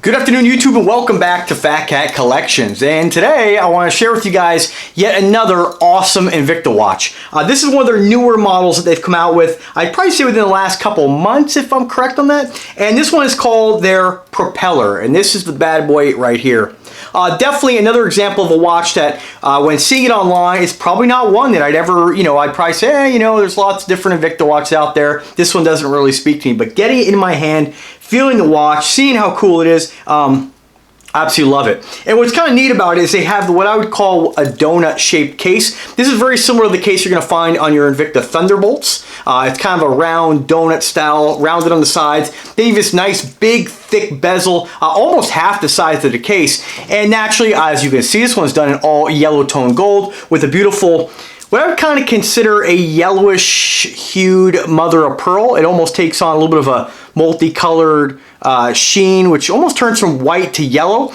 Good afternoon, YouTube, and welcome back to Fat Cat Collections. And today I want to share with you guys yet another awesome Invicta watch. This is one of their newer models that they've come out with. I'd probably say within the last couple months, if I'm correct on that. And this one is called their Propeller, and this is the bad boy right here. Definitely another example of a watch that when seeing it online, it's probably not one that I'd ever, I'd probably say, hey, there's lots of different Invicta watches out there. This one doesn't really speak to me, but getting it in my hand, feeling the watch, seeing how cool it is, absolutely love it. And what's kind of neat about it is they have what I would call a donut shaped case. This is very similar to the case you're going to find on your Invicta Thunderbolts. It's kind of a round donut style, rounded on the sides. They have this nice big thick bezel, almost half the size of the case. And naturally, as you can see, this one's done in all yellow tone gold with a beautiful, what I would kind of consider a yellowish hued mother of pearl. It almost takes on a little bit of a multicolored sheen, which almost turns from white to yellow.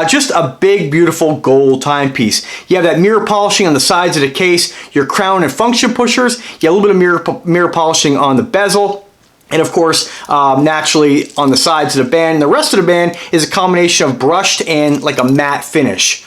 Just a big, beautiful gold timepiece. You have that mirror polishing on the sides of the case, your crown and function pushers. You have a little bit of mirror polishing on the bezel. And of course, naturally on the sides of the band. And the rest of the band is a combination of brushed and like a matte finish.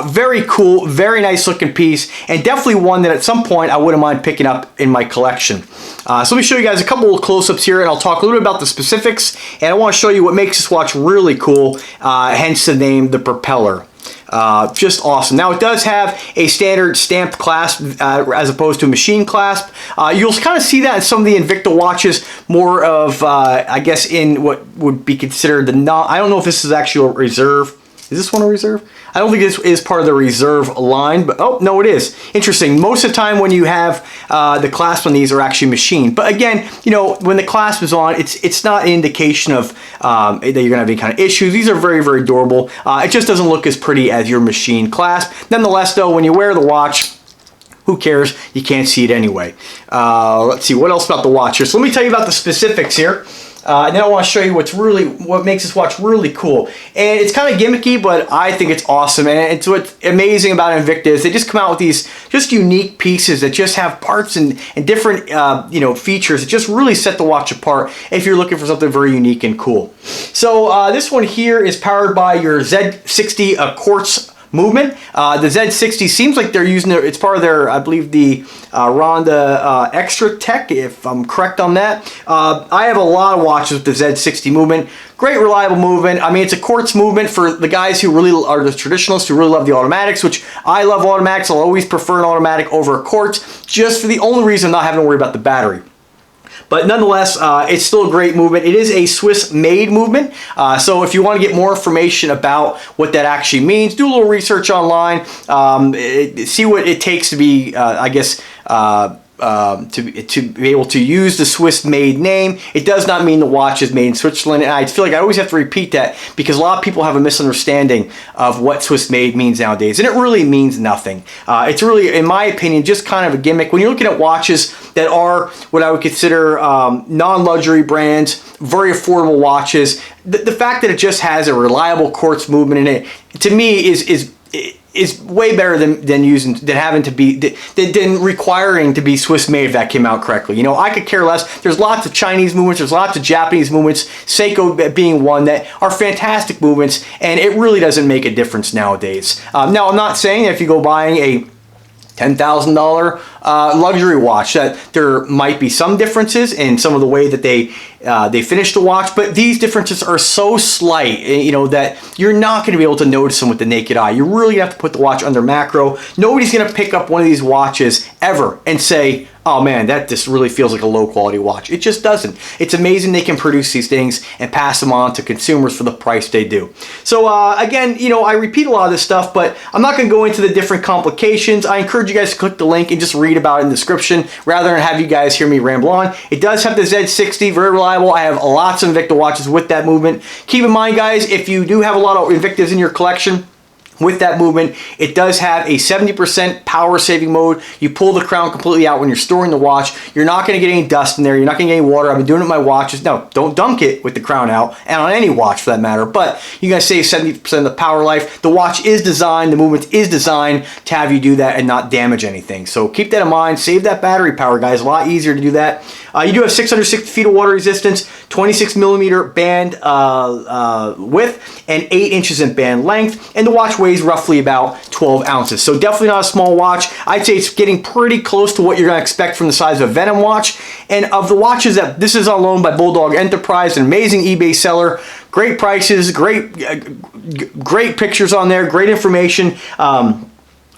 Very cool, very nice looking piece, and definitely one that at some point I wouldn't mind picking up in my collection. So let me show you guys a couple of close-ups here, and I'll talk a little bit about the specifics, and I want to show you what makes this watch really cool, hence the name, the Propeller. Just awesome. Now it does have a standard stamped clasp as opposed to a machine clasp. You'll kind of see that in some of the Invicta watches, more of, I guess, in what would be considered the I don't know if this is actually a reserve. Is this one a reserve? I don't think this is part of the reserve line, but oh, no, it is. Interesting. Most of the time when you have the clasp on these are actually machined. But again, when the clasp is on, it's not an indication of that you're going to have any kind of issues. These are very, very durable. It just doesn't look as pretty as your machine clasp. Nonetheless, though, when you wear the watch, who cares? You can't see it anyway. Let's see, what else about the watch here? So let me tell you about the specifics here. And then I want to show you what makes this watch really cool. And it's kind of gimmicky, but I think it's awesome. And it's what's amazing about Invicta is they just come out with these just unique pieces that just have parts and different features that just really set the watch apart if you're looking for something very unique and cool. So this one here is powered by your Z60 quartz movement. The Z60 seems like they're using it's part of their, I believe, the Ronda Extra Tech, if I'm correct on that. I have a lot of watches with the Z60 movement. Great reliable movement. I mean, it's a quartz movement for the guys who really are the traditionalists who really love the automatics, which I love automatics. I'll always prefer an automatic over a quartz, just for the only reason I'm not having to worry about the battery. But nonetheless, it's still a great movement. It is a Swiss-made movement. So if you want to get more information about what that actually means, do a little research online. See what it takes to be, I guess, to be able to use the Swiss-made name. It does not mean the watch is made in Switzerland, and I feel like I always have to repeat that because a lot of people have a misunderstanding of what Swiss-made means nowadays, and it really means nothing. It's really, in my opinion, just kind of a gimmick. When you're looking at watches that are what I would consider non-luxury brands, very affordable watches, the fact that it just has a reliable quartz movement in it, to me, is way better than requiring to be Swiss made if that came out correctly. I could care less. There's lots of Chinese movements, there's lots of Japanese movements, Seiko being one, that are fantastic movements, and it really doesn't make a difference nowadays. Now, I'm not saying that if you go buying a $10,000 luxury watch that there might be some differences in some of the way that they finish the watch, but these differences are so slight, that you're not going to be able to notice them with the naked eye. You really have to put the watch under macro. Nobody's going to pick up one of these watches ever and say, oh man, that just really feels like a low quality watch. It just doesn't. It's amazing they can produce these things and pass them on to consumers for the price they do. So again, I repeat a lot of this stuff, but I'm not going to go into the different complications. I encourage you guys to click the link and just read about it in the description rather than have you guys hear me ramble on. It does have the Z60, very reliable. I have lots of Invicta watches with that movement. Keep in mind, guys, if you do have a lot of Invictas in your collection, With that movement, it does have a 70% power saving mode. You pull the crown completely out when you're storing the watch. You're not going to get any dust in there. You're not going to get any water. I've been doing it with my watches. No, don't dunk it with the crown out, and on any watch for that matter. But you're going to save 70% of the power life. The watch is designed, the movement is designed to have you do that and not damage anything. So keep that in mind. Save that battery power, guys. A lot easier to do that. You do have 660 feet of water resistance, 26 millimeter band width, and 8 inches in band length. And the watch weighs roughly about 12 ounces. So definitely not a small watch. I'd say it's getting pretty close to what you're going to expect from the size of a Venom watch. And of the watches that this is on loan by Bulldog Enterprise, an amazing eBay seller. Great prices, great pictures on there, great information.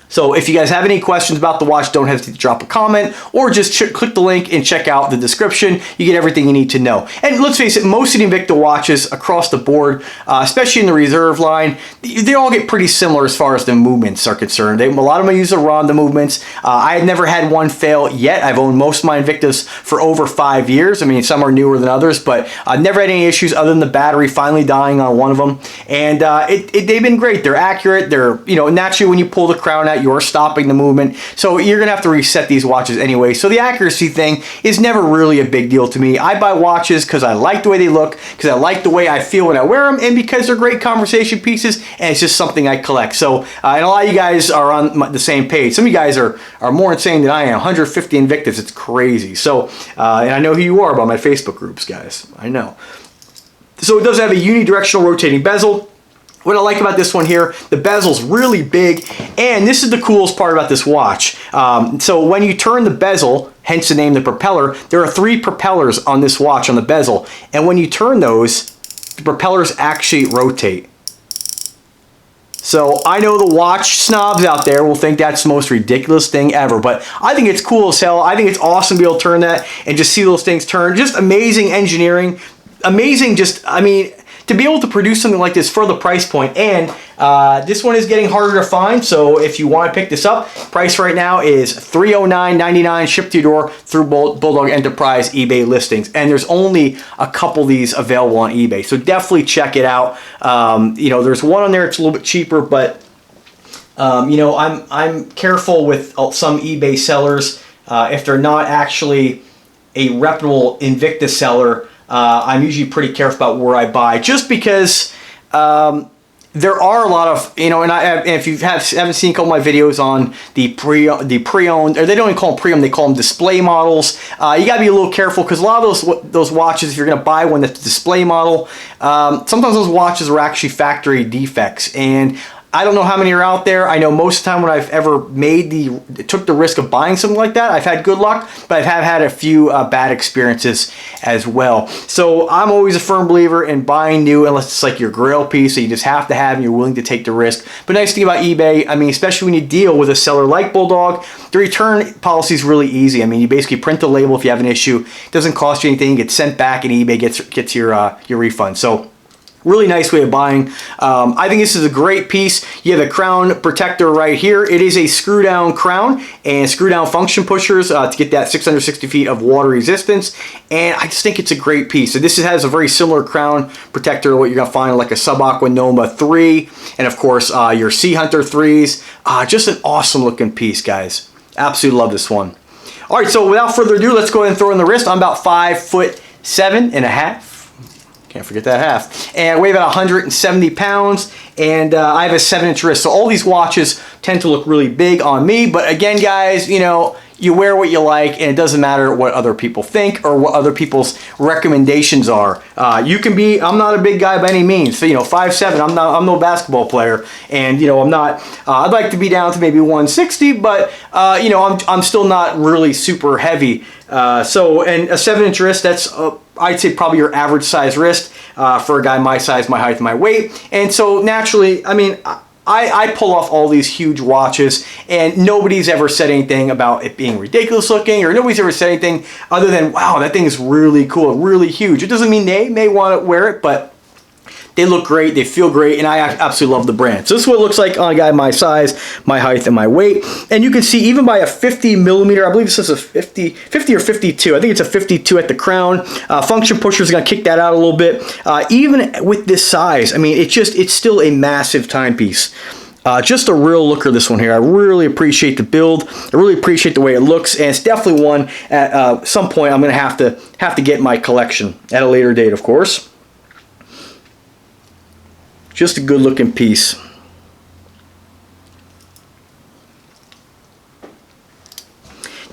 So if you guys have any questions about the watch, don't hesitate to drop a comment or just click the link and check out the description. You get everything you need to know. And let's face it, most of the Invicta watches across the board, especially in the reserve line, they all get pretty similar as far as the movements are concerned. A lot of them use the Ronda movements. I have never had one fail yet. I've owned most of my Invictas for over 5 years. I mean, some are newer than others, but I've never had any issues other than the battery finally dying on one of them. And they've been great. They're accurate. They're, naturally when you pull the crown out, you're stopping the movement. So you're going to have to reset these watches anyway. So the accuracy thing is never really a big deal to me. I buy watches because I like the way they look, because I like the way I feel when I wear them, and because they're great conversation pieces, and it's just something I collect. So, and a lot of you guys are on the same page. Some of you guys are more insane than I am. 150 Invictas. It's crazy. So, and I know who you are by my Facebook groups, guys. I know. So it does have a unidirectional rotating bezel. What I like about this one here, the bezel's really big, and this is the coolest part about this watch. So when you turn the bezel, hence the name the propeller, there are 3 propellers on this watch on the bezel, and when you turn those, the propellers actually rotate. So I know the watch snobs out there will think that's the most ridiculous thing ever, but I think it's cool as hell. I think it's awesome to be able to turn that and just see those things turn. Just amazing engineering, amazing to be able to produce something like this for the price point. And this one is getting harder to find, so if you want to pick this up, price right now is $309.99, shipped to your door through Bulldog Enterprise eBay listings. And there's only a couple of these available on eBay, so definitely check it out. There's one on there, it's a little bit cheaper, but I'm careful with some eBay sellers. If they're not actually a reputable Invicta seller, I'm usually pretty careful about where I buy, just because there are a lot of, and if you haven't seen a couple of my videos on the pre-owned, or they don't even call them pre-owned, they call them display models. You got to be a little careful, because a lot of those watches, if you're going to buy one that's a display model, sometimes those watches are actually factory defects. And I don't know how many are out there. I know most of the time when I've ever took the risk of buying something like that, I've had good luck, but I have had a few bad experiences as well. So I'm always a firm believer in buying new, unless it's like your grail piece that you just have to have and you're willing to take the risk. But nice thing about eBay, I mean, especially when you deal with a seller like Bulldog, the return policy is really easy. I mean, you basically print the label if you have an issue. It doesn't cost you anything. You get sent back, and eBay gets your refund. So really nice way of buying. I think this is a great piece. You have a crown protector right here. It is a screw down crown and screw down function pushers to get that 660 feet of water resistance. And I just think it's a great piece. So this has a very similar crown protector to what you're gonna find like a Sub Aqua Noma 3, and of course your Sea Hunter 3s. Just an awesome looking piece, guys. Absolutely love this one. All right, so without further ado, let's go ahead and throw in the wrist. I'm about 5'7.5". Can't forget that half. And I weigh about 170 pounds, and I have a 7-inch wrist. So all these watches tend to look really big on me. But again, guys, you wear what you like, and it doesn't matter what other people think or what other people's recommendations are. You can be, I'm not a big guy by any means. So, 5'7", I'm no basketball player. And, I'm not, I'd like to be down to maybe 160, but, I'm still not really super heavy. And a 7-inch wrist, that's, I'd say probably your average size wrist for a guy my size, my height, and my weight. And so naturally, I mean, I pull off all these huge watches, and nobody's ever said anything about it being ridiculous looking, or nobody's ever said anything other than, wow, that thing is really cool, really huge. It doesn't mean they may want to wear it, but they look great, they feel great, and I absolutely love the brand. So this is what it looks like on a guy my size, my height, and my weight. And you can see even by a 50 millimeter, I believe this is a 50 or 52. I think it's a 52 at the crown. Function pusher is going to kick that out a little bit. Even with this size, I mean, it's still a massive timepiece. Just a real looker, this one here. I really appreciate the build. I really appreciate the way it looks, and it's definitely one at some point I'm going to have to get in my collection at a later date, of course. Just a good looking piece.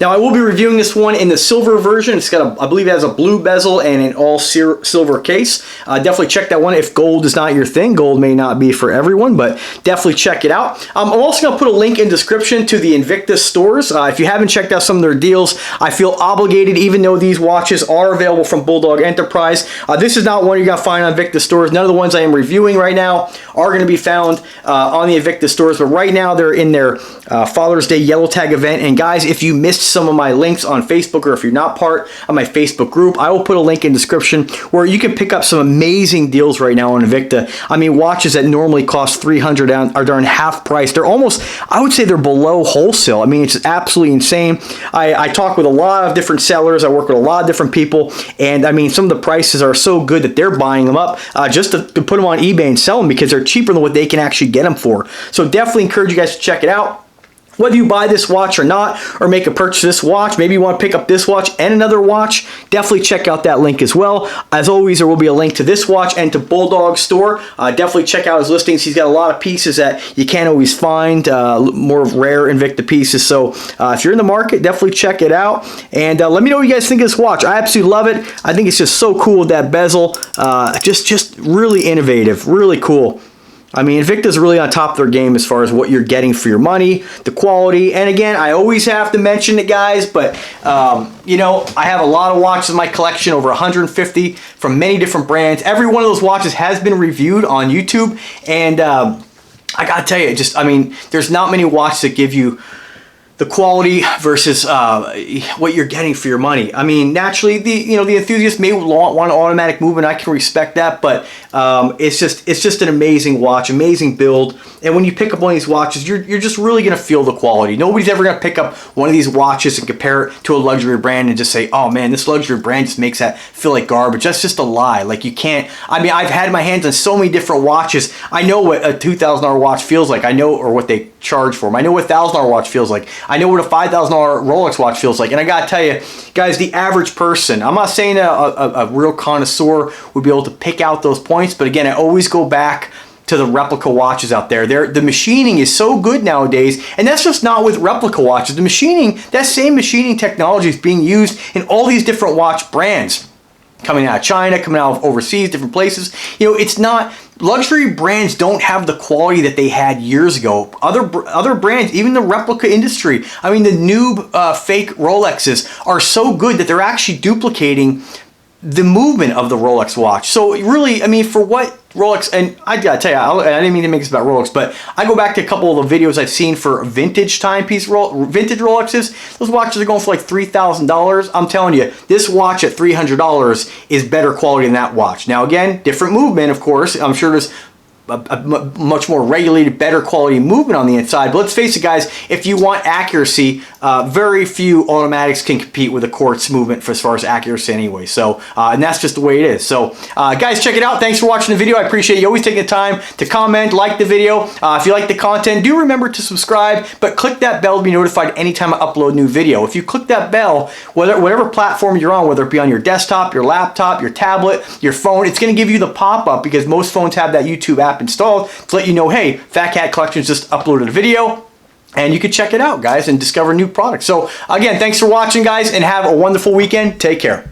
Now I will be reviewing this one in the silver version. It's got I believe it has a blue bezel and an all silver case. Definitely check that one if gold is not your thing. Gold may not be for everyone, but definitely check it out. I'm also going to put a link in description to the Invicta stores. If you haven't checked out some of their deals, I feel obligated, even though these watches are available from Bulldog Enterprise. This is not one you're going to find on Invicta stores. None of the ones I am reviewing right now are going to be found on the Invicta stores, but right now they're in their Father's Day Yellow Tag event. And guys, if you missed some of my links on Facebook, or if you're not part of my Facebook group, I will put a link in the description where you can pick up some amazing deals right now on Invicta. I mean, watches that normally cost $300 are darn half price. They're almost, I would say they're below wholesale. I mean, it's absolutely insane. I talk with a lot of different sellers. I work with a lot of different people, and I mean, some of the prices are so good that they're buying them up just to put them on eBay and sell them because they're cheaper than what they can actually get them for. So definitely encourage you guys to check it out. Whether you buy this watch or not, or make a purchase of this watch, maybe you want to pick up this watch and another watch, definitely check out that link as well. As always, there will be a link to this watch and to Bulldog's store. Definitely check out his listings. He's got a lot of pieces that you can't always find, more rare Invicta pieces. So if you're in the market, definitely check it out. And let me know what you guys think of this watch. I absolutely love it. I think it's just so cool with that bezel. Just really innovative, really cool. I mean, Invicta's really on top of their game as far as what you're getting for your money, the quality. And again, I always have to mention it, guys, but, you know, I have a lot of watches in my collection, over 150 from many different brands. Every one of those watches has been reviewed on YouTube. And I got to tell you, I mean, there's not many watches that give you the quality versus what you're getting for your money. I mean, naturally, the enthusiast may want automatic movement. I can respect that, but it's just an amazing watch, amazing build. And when you pick up one of these watches, you're just really gonna feel the quality. Nobody's ever gonna pick up one of these watches and compare it to a luxury brand and just say, "Oh man, this luxury brand just makes that feel like garbage." That's just a lie. Like, you can't. I mean, I've had my hands on so many different watches. I know what a $2,000 watch feels like. I know, or what they charge for them. I know what a $1,000 watch feels like. I know what a $5,000 Rolex watch feels like. And I gotta tell you, guys, the average person, I'm not saying a real connoisseur would be able to pick out those points, but again, I always go back to the replica watches out there. The machining is so good nowadays, and that's just not with replica watches. The machining, that same machining technology is being used in all these different watch brands. Coming out of China, coming out of overseas, different places. You know, it's not, luxury brands don't have the quality that they had years ago. Other brands, even the replica industry, I mean, the new fake Rolexes are so good that they're actually duplicating the movement of the Rolex watch. So really, I mean, for what Rolex, and I gotta tell you, I didn't mean to make this about Rolex, but I go back to a couple of the videos I've seen for vintage timepiece, vintage Rolexes. Those watches are going for like $3,000. I'm telling you, this watch at $300 is better quality than that watch. Now again, different movement, of course. I'm sure there's a much more regulated, better quality movement on the inside. But let's face it, guys, if you want accuracy, very few automatics can compete with a quartz movement as far as accuracy anyway. So, and that's just the way it is. So, guys, check it out. Thanks for watching the video. I appreciate you always taking the time to comment, like the video. If you like the content, do remember to subscribe, but click that bell to be notified anytime I upload a new video. If you click that bell, whatever platform you're on, whether it be on your desktop, your laptop, your tablet, your phone, it's going to give you the pop-up, because most phones have that YouTube app installed to let you know, hey, Fat Cat Collections just uploaded a video, and you can check it out, guys, and discover new products. So again, thanks for watching, guys, and have a wonderful weekend. Take care.